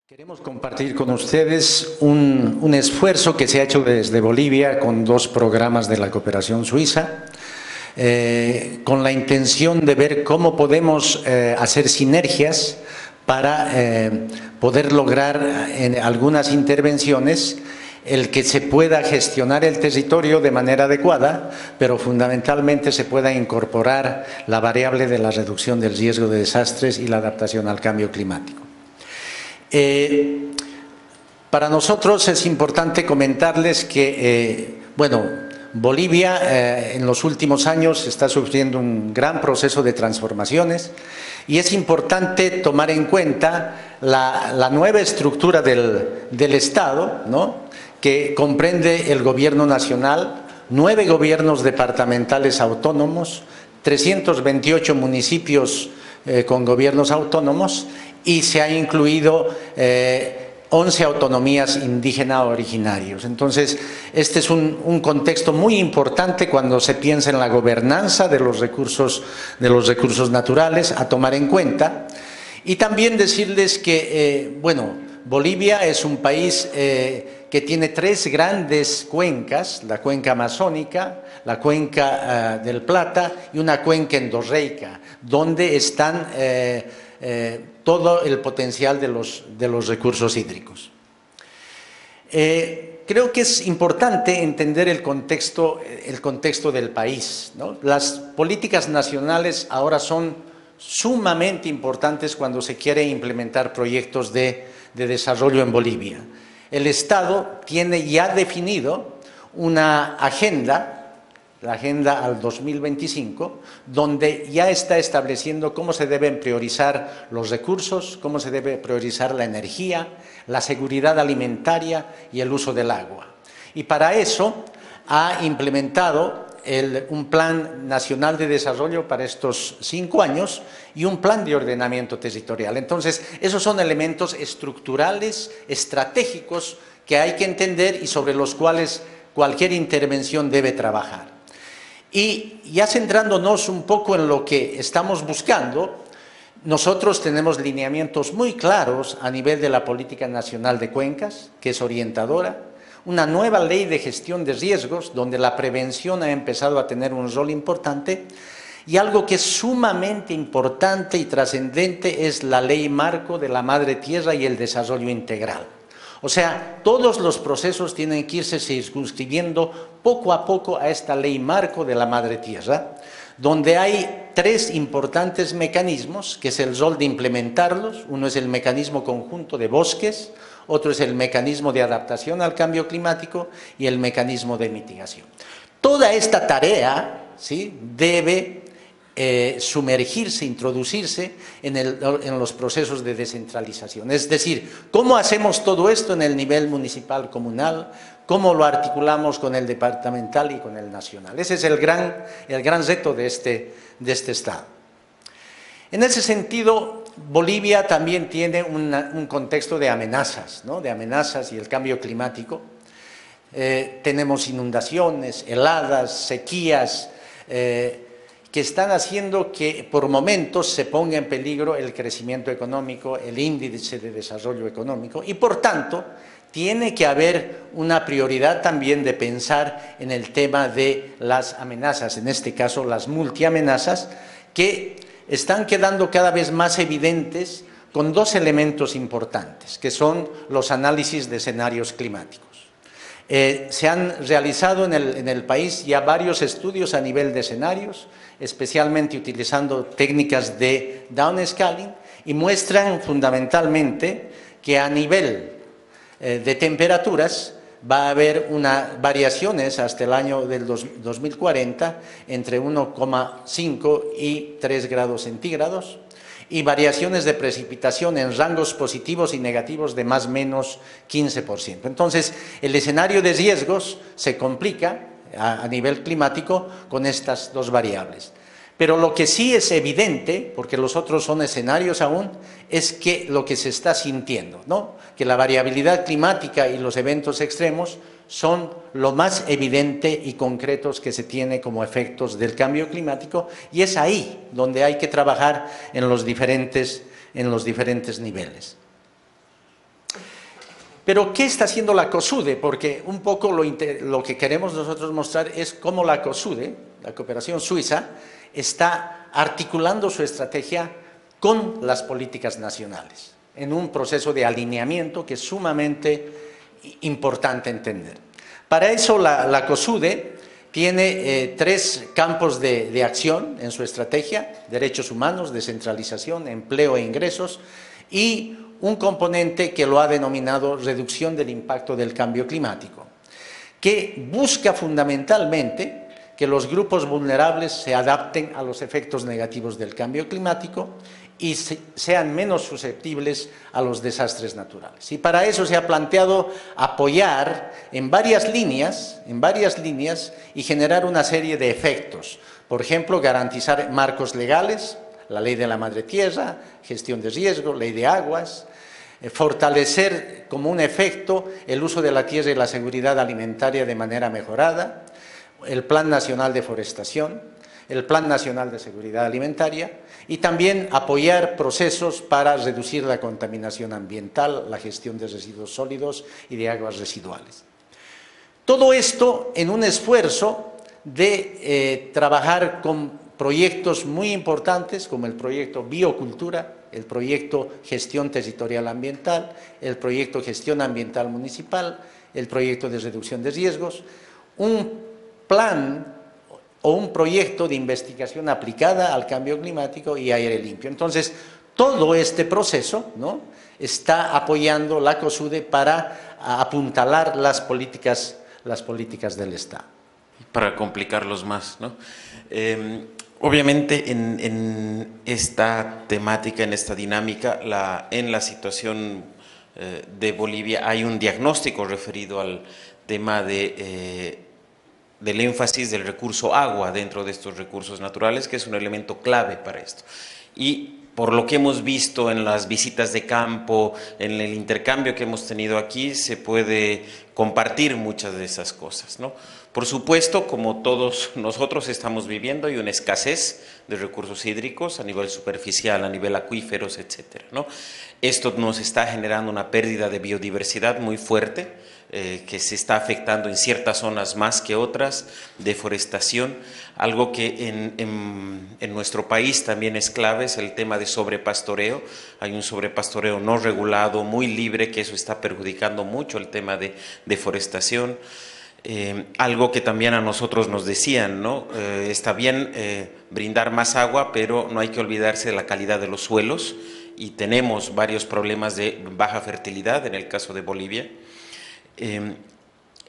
Queremos compartir con ustedes un esfuerzo que se ha hecho desde Bolivia con dos programas de la cooperación suiza, con la intención de ver cómo podemos hacer sinergias para poder lograr en algunas intervenciones el que se pueda gestionar el territorio de manera adecuada, pero fundamentalmente se pueda incorporar la variable de la reducción del riesgo de desastres y la adaptación al cambio climático. Para nosotros es importante comentarles que, Bolivia en los últimos años está sufriendo un gran proceso de transformaciones y es importante tomar en cuenta la nueva estructura del Estado, ¿no?, que comprende el gobierno nacional, 9 gobiernos departamentales autónomos, 328 municipios con gobiernos autónomos, y se ha incluido 11 autonomías indígenas originarios. Entonces, este es un contexto muy importante cuando se piensa en la gobernanza de los recursos naturales a tomar en cuenta. Y también decirles que, Bolivia es un país que tiene 3 grandes cuencas: la cuenca amazónica, la cuenca del Plata y una cuenca endorreica, donde están todo el potencial de los recursos hídricos. Creo que es importante entender el contexto del país, ¿no? Las políticas nacionales ahora son sumamente importantes cuando se quiere implementar proyectos de desarrollo en Bolivia. El Estado tiene ya definido una agenda, la Agenda al 2025, donde ya está estableciendo cómo se deben priorizar los recursos, cómo se debe priorizar la energía, la seguridad alimentaria y el uso del agua. Y para eso ha implementado un Plan Nacional de Desarrollo para estos 5 años y un Plan de Ordenamiento Territorial. Entonces, esos son elementos estructurales, estratégicos, que hay que entender y sobre los cuales cualquier intervención debe trabajar. Y ya centrándonos un poco en lo que estamos buscando, nosotros tenemos lineamientos muy claros a nivel de la Política Nacional de Cuencas, que es orientadora, una nueva ley de gestión de riesgos, donde la prevención ha empezado a tener un rol importante, y algo que es sumamente importante y trascendente es la Ley Marco de la Madre Tierra y el desarrollo integral. O sea, todos los procesos tienen que irse circunscribiendo poco a poco a esta ley marco de la Madre Tierra, donde hay 3 importantes mecanismos, que es el rol de implementarlos. Uno es el mecanismo conjunto de bosques, otro es el mecanismo de adaptación al cambio climático y el mecanismo de mitigación. Toda esta tarea, ¿sí?, debe sumergirse, introducirse en los procesos de descentralización. Es decir, ¿cómo hacemos todo esto en el nivel municipal, comunal? ¿Cómo lo articulamos con el departamental y con el nacional? Ese es el gran reto de este Estado. En ese sentido, Bolivia también tiene un contexto de amenazas, ¿no?, de amenazas y el cambio climático. Tenemos inundaciones, heladas, sequías, que están haciendo que por momentos se ponga en peligro el crecimiento económico, el índice de desarrollo económico, y por tanto tiene que haber una prioridad también de pensar en el tema de las amenazas, en este caso las multiamenazas, que están quedando cada vez más evidentes con 2 elementos importantes, que son los análisis de escenarios climáticos. Se han realizado en el país ya varios estudios a nivel de escenarios, especialmente utilizando técnicas de downscaling, y muestran fundamentalmente que a nivel de temperaturas va a haber variaciones hasta el año del 2040 entre 1,5 y 3 grados centígrados, y variaciones de precipitación en rangos positivos y negativos de más o menos 15%. Entonces, el escenario de riesgos se complica a nivel climático con estas 2 variables. Pero lo que sí es evidente, porque los otros son escenarios aún, es que lo que se está sintiendo, ¿no?, que la variabilidad climática y los eventos extremos son lo más evidente y concretos que se tiene como efectos del cambio climático, y es ahí donde hay que trabajar en los diferentes niveles. Pero, ¿qué está haciendo la COSUDE? Porque un poco lo que queremos nosotros mostrar es cómo la COSUDE, la cooperación suiza, está articulando su estrategia con las políticas nacionales, en un proceso de alineamiento que es sumamente importante entender. Para eso la COSUDE tiene 3 campos de acción en su estrategia: derechos humanos, descentralización, empleo e ingresos, y un componente que lo ha denominado reducción del impacto del cambio climático, que busca fundamentalmente que los grupos vulnerables se adapten a los efectos negativos del cambio climático y sean menos susceptibles a los desastres naturales. Y para eso se ha planteado apoyar en varias líneas y generar una serie de efectos. Por ejemplo, garantizar marcos legales, la ley de la madre tierra, gestión de riesgo, ley de aguas, fortalecer como un efecto el uso de la tierra y la seguridad alimentaria de manera mejorada, el Plan Nacional de Forestación, el Plan Nacional de Seguridad Alimentaria, y también apoyar procesos para reducir la contaminación ambiental, la gestión de residuos sólidos y de aguas residuales. Todo esto en un esfuerzo de trabajar con proyectos muy importantes como el proyecto Biocultura, el proyecto Gestión Territorial Ambiental, el proyecto Gestión Ambiental Municipal, el proyecto de reducción de riesgos, un plan o un proyecto de investigación aplicada al cambio climático y aire limpio. Entonces, todo este proceso, ¿no?, está apoyando la COSUDE para apuntalar las políticas del Estado. Para complicarlos más, ¿no? Obviamente en esta temática, en esta dinámica, en la situación de Bolivia hay un diagnóstico referido al tema del énfasis del recurso agua dentro de estos recursos naturales, que es un elemento clave para esto. Y por lo que hemos visto en las visitas de campo, en el intercambio que hemos tenido aquí, se puede compartir muchas de esas cosas, ¿no? Por supuesto, como todos nosotros estamos viviendo, hay una escasez de recursos hídricos a nivel superficial, a nivel acuíferos, etcétera, ¿no? Esto nos está generando una pérdida de biodiversidad muy fuerte, que se está afectando en ciertas zonas más que otras, deforestación. Algo que en nuestro país también es clave es el tema de sobrepastoreo. Hay un sobrepastoreo no regulado, muy libre, que eso está perjudicando mucho el tema de deforestación. Algo que también a nosotros nos decían, ¿no? Está bien brindar más agua, pero no hay que olvidarse de la calidad de los suelos, y tenemos varios problemas de baja fertilidad en el caso de Bolivia.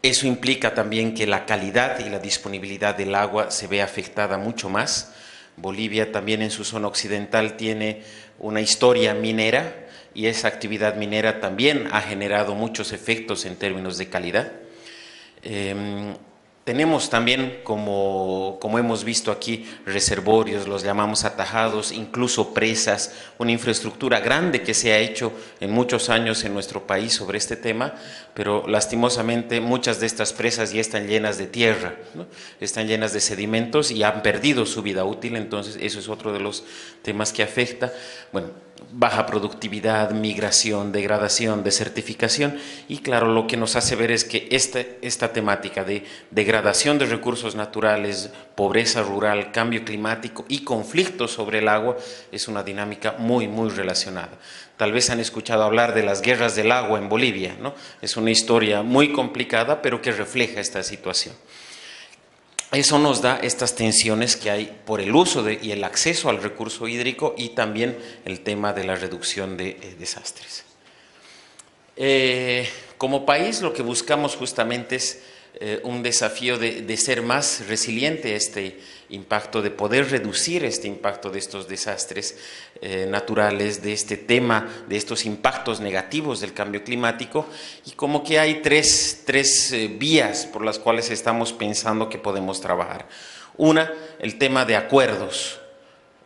Eso implica también que la calidad y la disponibilidad del agua se ve afectada mucho más. Bolivia también en su zona occidental tiene una historia minera, y esa actividad minera también ha generado muchos efectos en términos de calidad. Tenemos también, como hemos visto aquí, reservorios, los llamamos atajados, incluso presas, una infraestructura grande que se ha hecho en muchos años en nuestro país sobre este tema, pero lastimosamente muchas de estas presas ya están llenas de tierra, ¿no? Están llenas de sedimentos y han perdido su vida útil. Entonces eso es otro de los temas que afecta. Bueno, baja productividad, migración, degradación, desertificación, y claro, lo que nos hace ver es que esta temática de degradación de recursos naturales, pobreza rural, cambio climático y conflictos sobre el agua es una dinámica muy, muy relacionada. Tal vez han escuchado hablar de las guerras del agua en Bolivia, ¿no? Es una historia muy complicada, pero que refleja esta situación. Eso nos da estas tensiones que hay por el uso y el acceso al recurso hídrico, y también el tema de la reducción de desastres. Como país, lo que buscamos justamente es un desafío de ser más resiliente a este impacto, de poder reducir este impacto de estos desastres naturales, de este tema, de estos impactos negativos del cambio climático, y como que hay tres vías por las cuales estamos pensando que podemos trabajar. Una, el tema de acuerdos,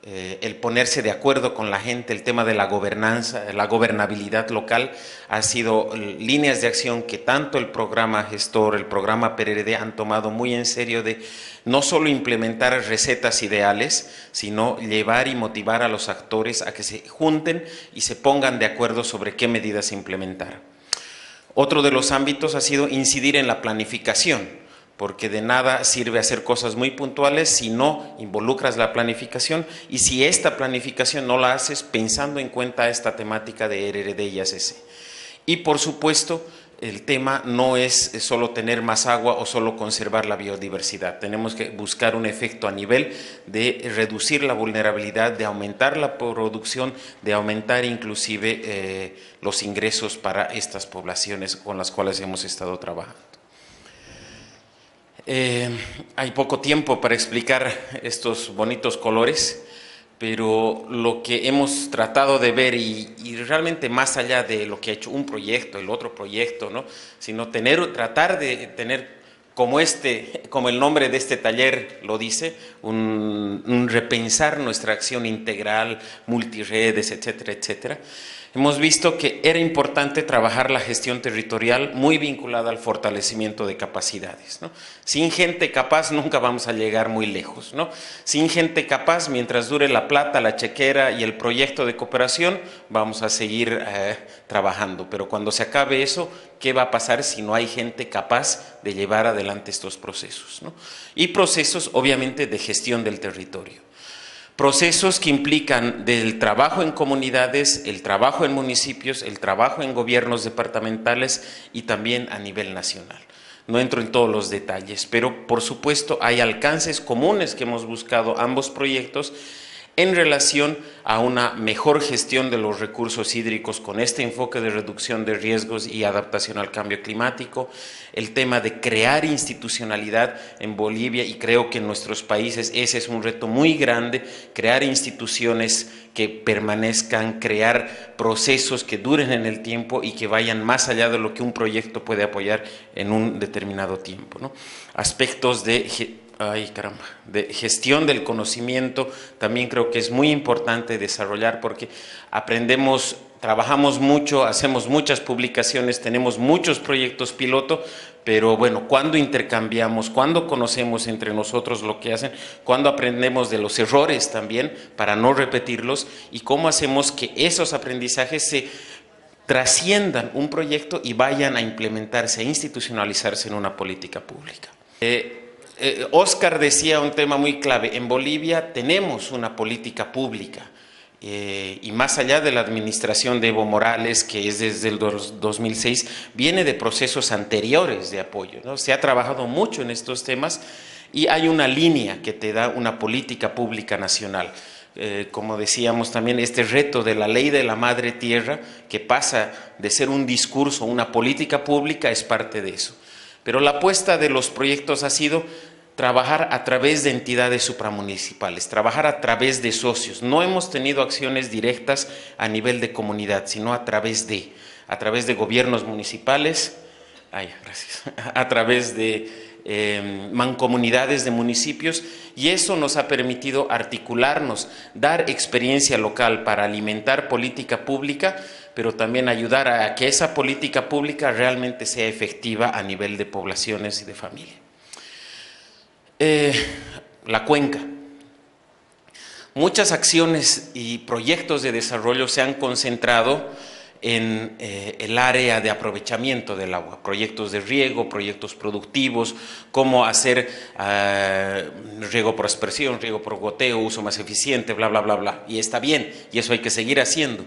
el ponerse de acuerdo con la gente, el tema de la gobernanza, la gobernabilidad local, ha sido líneas de acción que tanto el programa Gestor, el programa PRD han tomado muy en serio, de no solo implementar recetas ideales, sino llevar y motivar a los actores a que se junten y se pongan de acuerdo sobre qué medidas implementar. Otro de los ámbitos ha sido incidir en la planificación, porque de nada sirve hacer cosas muy puntuales si no involucras la planificación y si esta planificación no la haces pensando en cuenta esta temática de RRD y ACC. Y por supuesto, el tema no es solo tener más agua o solo conservar la biodiversidad. Tenemos que buscar un efecto a nivel de reducir la vulnerabilidad, de aumentar la producción, de aumentar inclusive los ingresos para estas poblaciones con las cuales hemos estado trabajando. Hay poco tiempo para explicar estos bonitos colores, pero lo que hemos tratado de ver y realmente más allá de lo que ha hecho un proyecto, el otro proyecto, ¿no? Sino tratar de tener como el nombre de este taller lo dice, un repensar nuestra acción integral, multiredes, etcétera, etcétera. Hemos visto que era importante trabajar la gestión territorial muy vinculada al fortalecimiento de capacidades, ¿no? Sin gente capaz nunca vamos a llegar muy lejos, ¿no? Sin gente capaz, mientras dure la plata, la chequera y el proyecto de cooperación, vamos a seguir trabajando. Pero cuando se acabe eso, ¿qué va a pasar si no hay gente capaz de llevar adelante estos procesos, ¿no? Y procesos, obviamente, de gestión del territorio. Procesos que implican del trabajo en comunidades, el trabajo en municipios, el trabajo en gobiernos departamentales y también a nivel nacional. No entro en todos los detalles, pero por supuesto hay alcances comunes que hemos buscado ambos proyectos en relación a una mejor gestión de los recursos hídricos con este enfoque de reducción de riesgos y adaptación al cambio climático, el tema de crear institucionalidad en Bolivia, y creo que en nuestros países ese es un reto muy grande, crear instituciones que permanezcan, crear procesos que duren en el tiempo y que vayan más allá de lo que un proyecto puede apoyar en un determinado tiempo, ¿no? Aspectos de gestión del conocimiento también creo que es muy importante desarrollar, porque aprendemos, trabajamos mucho, hacemos muchas publicaciones, tenemos muchos proyectos piloto, pero bueno, cuando intercambiamos, cuando conocemos entre nosotros lo que hacen, cuando aprendemos de los errores también para no repetirlos, y cómo hacemos que esos aprendizajes se trasciendan un proyecto y vayan a implementarse, a institucionalizarse en una política pública. Oscar decía un tema muy clave: en Bolivia tenemos una política pública y más allá de la administración de Evo Morales, que es desde el 2006, viene de procesos anteriores de apoyo, ¿no? Se ha trabajado mucho en estos temas y hay una línea que te da una política pública nacional. Como decíamos también, este reto de la ley de la madre tierra, que pasa de ser un discurso, una política pública, es parte de eso. Pero la apuesta de los proyectos ha sido trabajar a través de entidades supramunicipales, trabajar a través de socios. No hemos tenido acciones directas a nivel de comunidad, sino a través de gobiernos municipales, a través de mancomunidades de municipios, y eso nos ha permitido articularnos, dar experiencia local para alimentar política pública, pero también ayudar a que esa política pública realmente sea efectiva a nivel de poblaciones y de familia. La cuenca. Muchas acciones y proyectos de desarrollo se han concentrado en el área de aprovechamiento del agua, proyectos de riego, proyectos productivos, cómo hacer riego por aspersión, riego por goteo, uso más eficiente, bla, bla, bla, bla. Y está bien, y eso hay que seguir haciendo.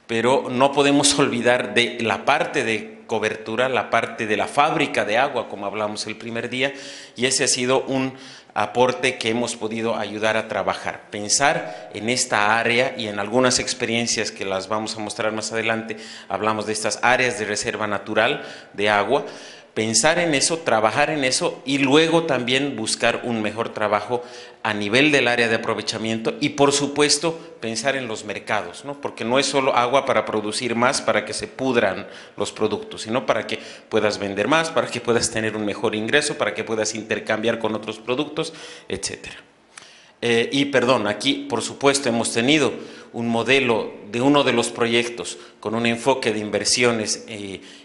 Pero no podemos olvidar de la parte de cobertura, la parte de la fábrica de agua, como hablamos el primer día, y ese ha sido un aporte que hemos podido ayudar a trabajar. Pensar en esta área, y en algunas experiencias que las vamos a mostrar más adelante, hablamos de estas áreas de reserva natural de agua. Pensar en eso, trabajar en eso, y luego también buscar un mejor trabajo a nivel del área de aprovechamiento, y por supuesto pensar en los mercados, ¿no? Porque no es solo agua para producir más, para que se pudran los productos, sino para que puedas vender más, para que puedas tener un mejor ingreso, para que puedas intercambiar con otros productos, etcétera. Aquí por supuesto hemos tenido un modelo de uno de los proyectos con un enfoque de inversiones,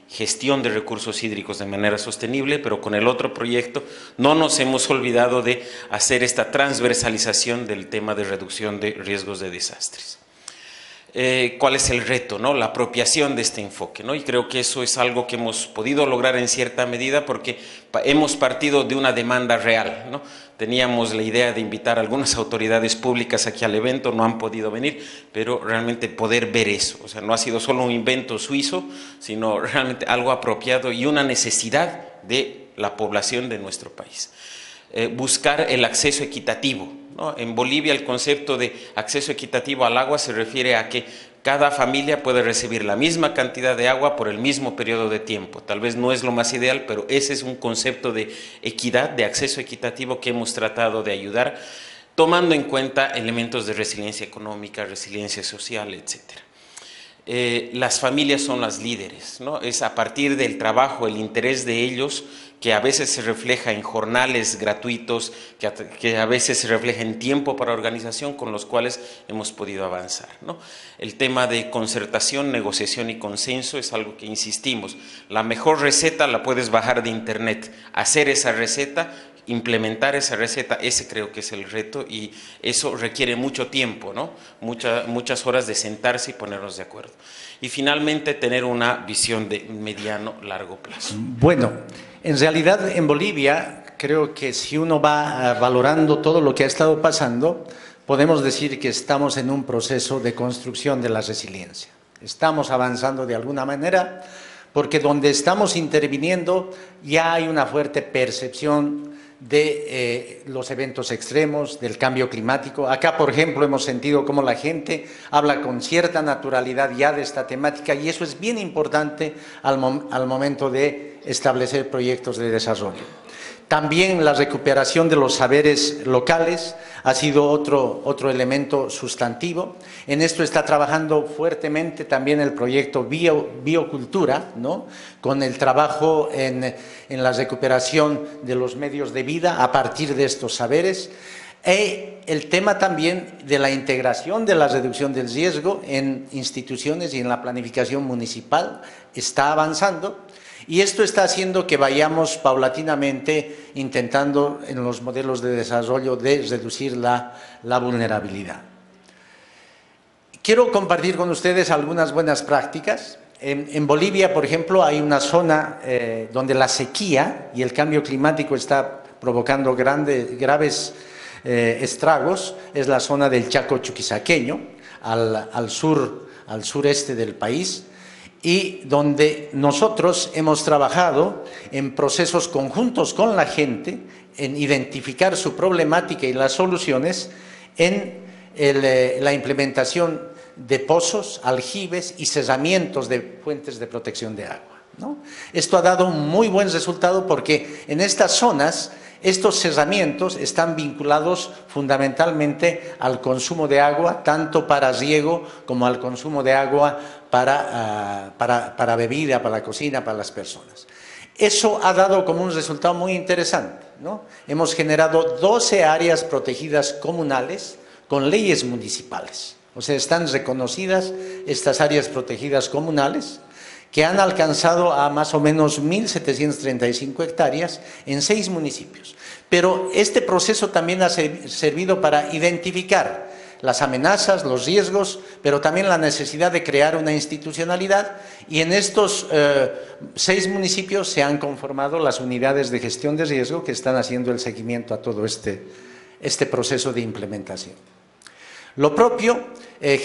gestión de recursos hídricos de manera sostenible, pero con el otro proyecto no nos hemos olvidado de hacer esta transversalización del tema de reducción de riesgos de desastres. cuál es el reto, ¿no? La apropiación de este enfoque, ¿no? Y creo que eso es algo que hemos podido lograr en cierta medida porque hemos partido de una demanda real, ¿no? Teníamos la idea de invitar a algunas autoridades públicas aquí al evento, no han podido venir, pero realmente poder ver eso, o sea, no ha sido solo un invento suizo, sino realmente algo apropiado y una necesidad de la población de nuestro país. Buscar el acceso equitativo, ¿no? En Bolivia el concepto de acceso equitativo al agua se refiere a que cada familia puede recibir la misma cantidad de agua por el mismo periodo de tiempo. Tal vez no es lo más ideal, pero ese es un concepto de equidad, de acceso equitativo que hemos tratado de ayudar, tomando en cuenta elementos de resiliencia económica, resiliencia social, etcétera. Las familias son las líderes, ¿no? Es a partir del trabajo, el interés de ellos, que a veces se refleja en jornales gratuitos, que a veces se refleja en tiempo para organización, con los cuales hemos podido avanzar, ¿no? El tema de concertación, negociación y consenso es algo que insistimos. La mejor receta la puedes bajar de internet, hacer esa receta, implementar esa receta, ese creo que es el reto y eso requiere mucho tiempo, ¿no? Muchas horas de sentarse y ponernos de acuerdo. Y finalmente tener una visión de mediano, largo plazo. Bueno, en realidad en Bolivia creo que si uno va valorando todo lo que ha estado pasando, podemos decir que estamos en un proceso de construcción de la resiliencia. Estamos avanzando de alguna manera porque donde estamos interviniendo ya hay una fuerte percepción de los eventos extremos, del cambio climático. Acá, por ejemplo, hemos sentido cómo la gente habla con cierta naturalidad ya de esta temática y eso es bien importante al momento de establecer proyectos de desarrollo. También la recuperación de los saberes locales ha sido otro elemento sustantivo. En esto está trabajando fuertemente también el proyecto Biocultura, ¿no? Con el trabajo en la recuperación de los medios de vida a partir de estos saberes. El tema también de la integración de la reducción del riesgo en instituciones y en la planificación municipal está avanzando. Y esto está haciendo que vayamos paulatinamente intentando en los modelos de desarrollo de reducir la vulnerabilidad. Quiero compartir con ustedes algunas buenas prácticas. En Bolivia, por ejemplo, hay una zona donde la sequía y el cambio climático está provocando graves estragos. Es la zona del Chaco chuquisaqueño, al sureste del país, y donde nosotros hemos trabajado en procesos conjuntos con la gente, en identificar su problemática y las soluciones, en la implementación de pozos, aljibes y cerramientos de fuentes de protección de agua, ¿no? Esto ha dado un muy buen resultado porque en estas zonas estos cerramientos están vinculados fundamentalmente al consumo de agua, tanto para riego como al consumo de agua para bebida, para la cocina, para las personas. Eso ha dado como un resultado muy interesante, ¿no? Hemos generado 12 áreas protegidas comunales con leyes municipales. O sea, están reconocidas estas áreas protegidas comunales que han alcanzado a más o menos 1.735 hectáreas en 6 municipios. Pero este proceso también ha servido para identificar las amenazas, los riesgos, pero también la necesidad de crear una institucionalidad y en estos 6 municipios se han conformado las unidades de gestión de riesgo que están haciendo el seguimiento a todo este proceso de implementación. Lo propio,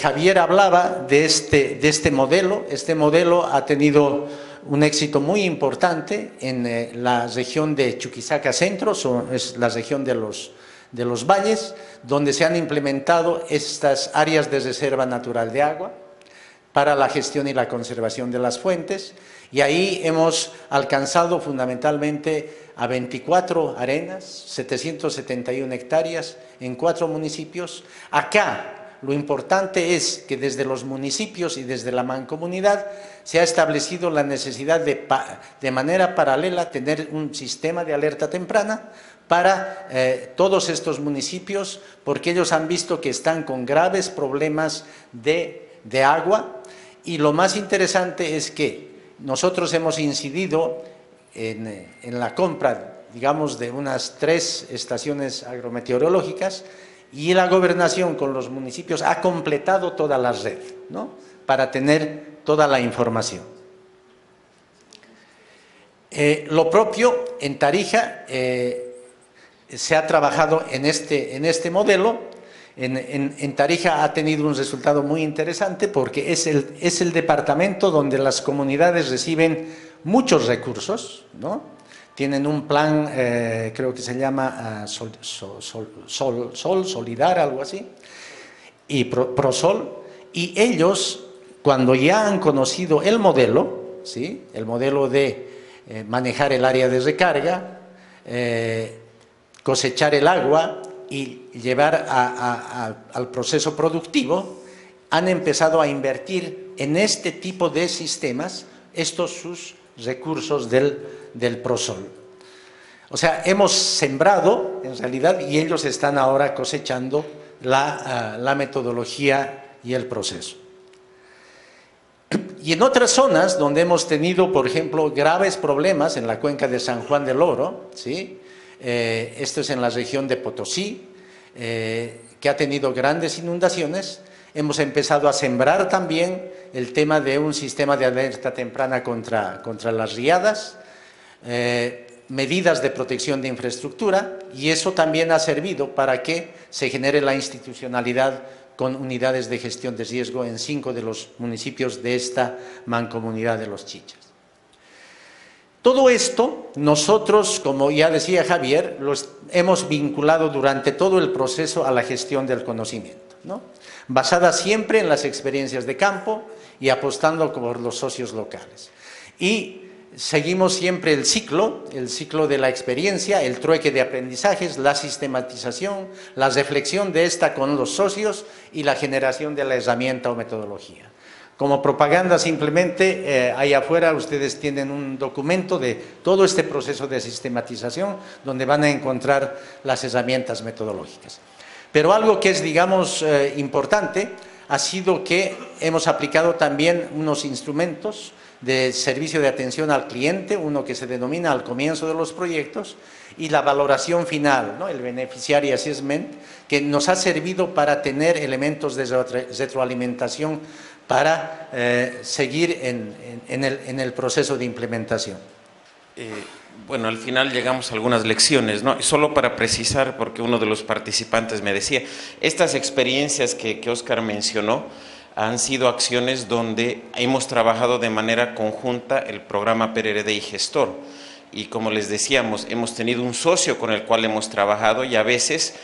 Javier hablaba de este modelo. Este modelo ha tenido un éxito muy importante en la región de Chuquisaca Centro, es la región de los valles, donde se han implementado estas áreas de reserva natural de agua para la gestión y la conservación de las fuentes, y ahí hemos alcanzado fundamentalmente a 24 arenas, 771 hectáreas en 4 municipios. Acá lo importante es que desde los municipios y desde la mancomunidad se ha establecido la necesidad de manera paralela tener un sistema de alerta temprana para todos estos municipios, porque ellos han visto que están con graves problemas de agua, y lo más interesante es que nosotros hemos incidido en la compra, digamos, de unas 3 estaciones agrometeorológicas, y la gobernación con los municipios ha completado toda la red, ¿no?, para tener toda la información. Lo propio en Tarija se ha trabajado en este modelo. En Tarija ha tenido un resultado muy interesante porque es el departamento donde las comunidades reciben muchos recursos, ¿no? Tienen un plan, creo que se llama Solidar, algo así, y ProSol, y ellos, cuando ya han conocido el modelo, ¿sí?, el modelo de manejar el área de recarga, cosechar el agua y llevar al proceso productivo, han empezado a invertir en este tipo de sistemas, estos sus recursos del ProSol. O sea, hemos sembrado en realidad y ellos están ahora cosechando la metodología y el proceso. Y en otras zonas donde hemos tenido, por ejemplo, graves problemas, en la cuenca de San Juan del Oro, ¿sí?, esto es en la región de Potosí, que ha tenido grandes inundaciones, hemos empezado a sembrar también el tema de un sistema de alerta temprana contra las riadas, medidas de protección de infraestructura, y eso también ha servido para que se genere la institucionalidad con unidades de gestión de riesgo en 5 de los municipios de esta mancomunidad de los Chichas. Todo esto nosotros, como ya decía Javier, los hemos vinculado durante todo el proceso a la gestión del conocimiento, ¿no?, basada siempre en las experiencias de campo y apostando por los socios locales. Y seguimos siempre el ciclo de la experiencia, el trueque de aprendizajes, la sistematización, la reflexión de esta con los socios y la generación de la herramienta o metodología. Como propaganda simplemente, ahí afuera ustedes tienen un documento de todo este proceso de sistematización donde van a encontrar las herramientas metodológicas. Pero algo que es, digamos, importante ha sido que hemos aplicado también unos instrumentos de servicio de atención al cliente, uno que se denomina al comienzo de los proyectos, y la valoración final, ¿no?, el Beneficiary Assessment, que nos ha servido para tener elementos de retroalimentación para seguir en el proceso de implementación. Bueno, al final llegamos a algunas lecciones, ¿no? Solo para precisar, porque uno de los participantes me decía, estas experiencias que Óscar mencionó han sido acciones donde hemos trabajado de manera conjunta el programa PRRD y Gestor. Y como les decíamos, hemos tenido un socio con el cual hemos trabajado y a veces,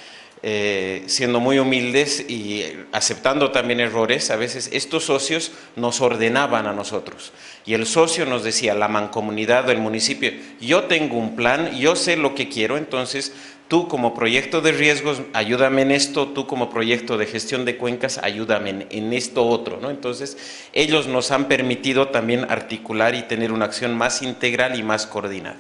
siendo muy humildes y aceptando también errores, a veces estos socios nos ordenaban a nosotros. Y el socio nos decía, la mancomunidad del municipio, yo tengo un plan, yo sé lo que quiero, entonces tú como proyecto de riesgos, ayúdame en esto, tú como proyecto de gestión de cuencas, ayúdame en esto otro, ¿no? Entonces, ellos nos han permitido también articular y tener una acción más integral y más coordinada.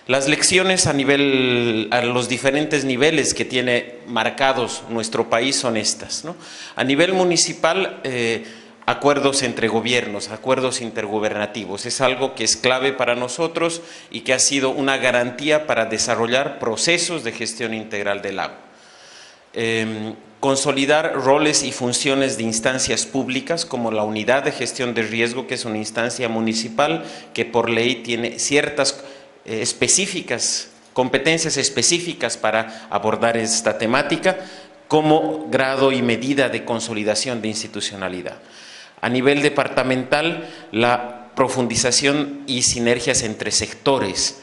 Las lecciones a los diferentes niveles que tiene marcados nuestro país son estas, ¿no? A nivel municipal, acuerdos entre gobiernos, acuerdos intergubernativos, es algo que es clave para nosotros y que ha sido una garantía para desarrollar procesos de gestión integral del agua. Consolidar roles y funciones de instancias públicas como la unidad de gestión de riesgo, que es una instancia municipal que por ley tiene ciertas competencias específicas para abordar esta temática como grado y medida de consolidación de institucionalidad. A nivel departamental, la profundización y sinergias entre sectores.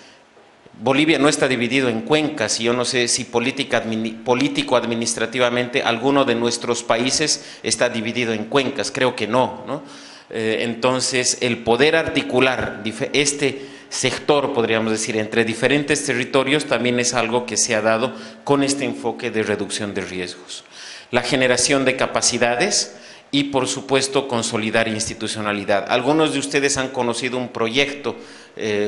Bolivia no está dividido en cuencas y yo no sé si político-administrativamente alguno de nuestros países está dividido en cuencas, creo que no, ¿no? Entonces, el poder articular este sector, podríamos decir, entre diferentes territorios también es algo que se ha dado con este enfoque de reducción de riesgos. La generación de capacidades y, por supuesto, consolidar institucionalidad. Algunos de ustedes han conocido un proyecto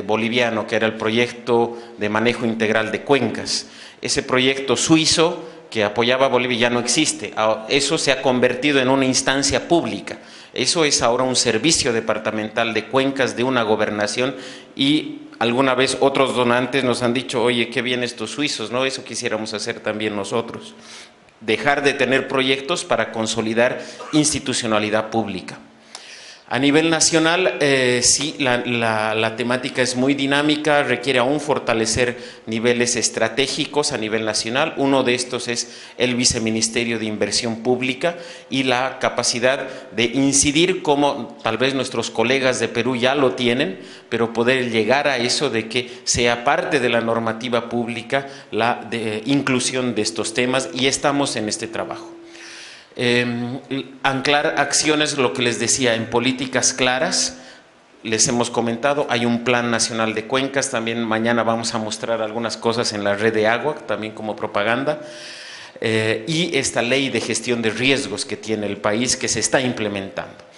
boliviano que era el proyecto de manejo integral de cuencas. Ese proyecto suizo que apoyaba a Bolivia ya no existe. Eso se ha convertido en una instancia pública. Eso es ahora un servicio departamental de cuencas de una gobernación y alguna vez otros donantes nos han dicho, oye, qué bien estos suizos, ¿no? Eso quisiéramos hacer también nosotros. dejar de tener proyectos para consolidar institucionalidad pública. A nivel nacional, sí, la temática es muy dinámica, requiere aún fortalecer niveles estratégicos a nivel nacional. Uno de estos es el Viceministerio de Inversión Pública y la capacidad de incidir, como tal vez nuestros colegas de Perú ya lo tienen, pero poder llegar a eso de que sea parte de la normativa pública la inclusión de estos temas, y estamos en este trabajo. Anclar acciones, lo que les decía, en políticas claras. Les hemos comentado, hay un plan nacional de cuencas, también mañana vamos a mostrar algunas cosas en la red de agua, también como propaganda, y esta ley de gestión de riesgos que tiene el país, que se está implementando.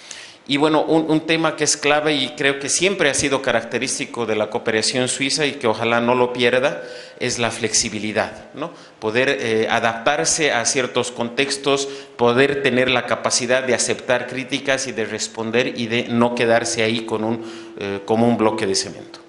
Y bueno, un tema que es clave y creo que siempre ha sido característico de la cooperación suiza y que ojalá no lo pierda, es la flexibilidad, ¿no? Poder adaptarse a ciertos contextos, poder tener la capacidad de aceptar críticas y de responder y de no quedarse ahí como un bloque de cemento.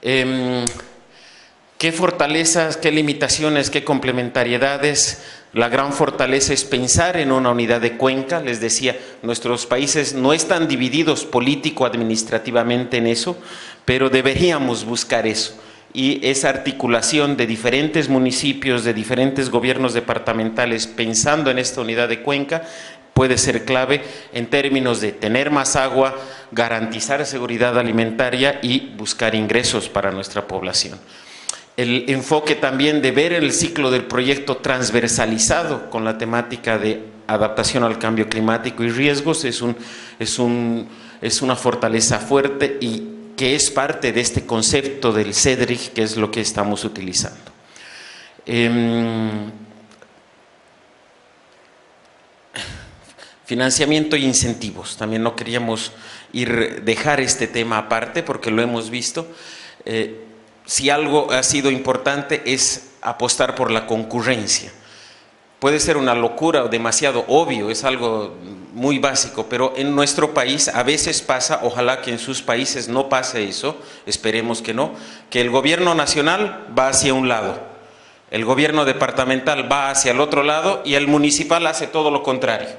¿Qué fortalezas, qué limitaciones, qué complementariedades? La gran fortaleza es pensar en una unidad de cuenca. Les decía, nuestros países no están divididos político-administrativamente en eso, pero deberíamos buscar eso. Y esa articulación de diferentes municipios, de diferentes gobiernos departamentales, pensando en esta unidad de cuenca, puede ser clave en términos de tener más agua, garantizar seguridad alimentaria y buscar ingresos para nuestra población. El enfoque también de ver el ciclo del proyecto transversalizado con la temática de adaptación al cambio climático y riesgos es una fortaleza fuerte y que es parte de este concepto del CEDRIC, que es lo que estamos utilizando. Financiamiento y incentivos. También no queríamos dejar este tema aparte porque lo hemos visto. Si algo ha sido importante es apostar por la concurrencia. Puede ser una locura o demasiado obvio, es algo muy básico, pero en nuestro país a veces pasa, ojalá que en sus países no pase eso, esperemos que no, que el gobierno nacional va hacia un lado, el gobierno departamental va hacia el otro lado y el municipal hace todo lo contrario.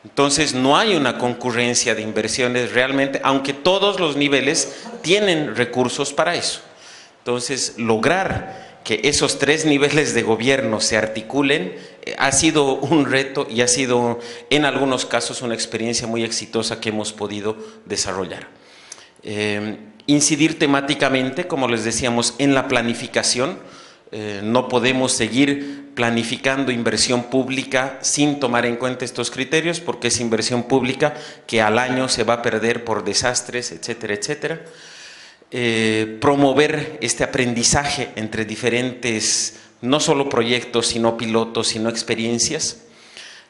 Entonces no hay una concurrencia de inversiones realmente, aunque todos los niveles tienen recursos para eso. Entonces, lograr que esos tres niveles de gobierno se articulen ha sido un reto y ha sido, en algunos casos, una experiencia muy exitosa que hemos podido desarrollar. Incidir temáticamente, como les decíamos, en la planificación. No podemos seguir planificando inversión pública sin tomar en cuenta estos criterios, porque es inversión pública que al año se va a perder por desastres, etcétera, etcétera. Promover este aprendizaje entre diferentes, no solo proyectos, sino pilotos, sino experiencias.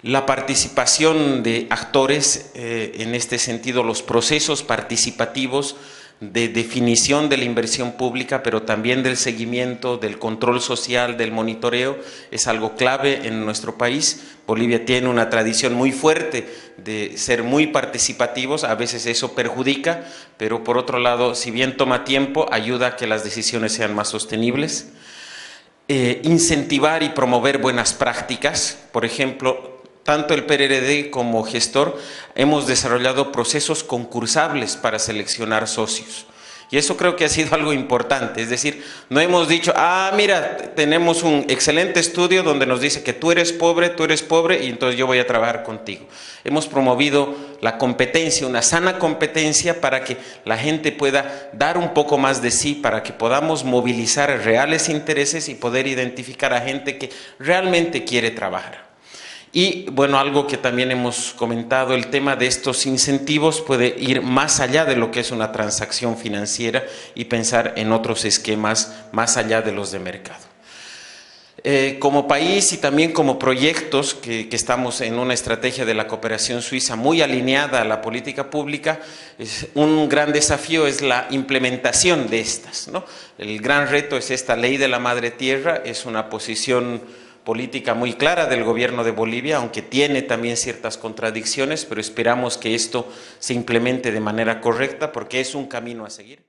La participación de actores, en este sentido los procesos participativos de definición de la inversión pública, pero también del seguimiento, del control social, del monitoreo, es algo clave en nuestro país. Bolivia tiene una tradición muy fuerte de ser muy participativos, a veces eso perjudica, pero por otro lado, si bien toma tiempo, ayuda a que las decisiones sean más sostenibles. Incentivar y promover buenas prácticas, por ejemplo, tanto el PRD como gestor hemos desarrollado procesos concursables para seleccionar socios. Y eso creo que ha sido algo importante, es decir, no hemos dicho, mira, tenemos un excelente estudio donde nos dice que tú eres pobre y entonces yo voy a trabajar contigo. Hemos promovido la competencia, una sana competencia para que la gente pueda dar un poco más de sí, para que podamos movilizar reales intereses y poder identificar a gente que realmente quiere trabajar. Y bueno, algo que también hemos comentado, el tema de estos incentivos puede ir más allá de lo que es una transacción financiera y pensar en otros esquemas más allá de los de mercado. Como país y también como proyectos que estamos en una estrategia de la cooperación suiza muy alineada a la política pública, un gran desafío es la implementación de estas, ¿no? El gran reto es esta ley de la madre tierra, es una posición política muy clara del gobierno de Bolivia, aunque tiene también ciertas contradicciones, pero esperamos que esto se implemente de manera correcta porque es un camino a seguir.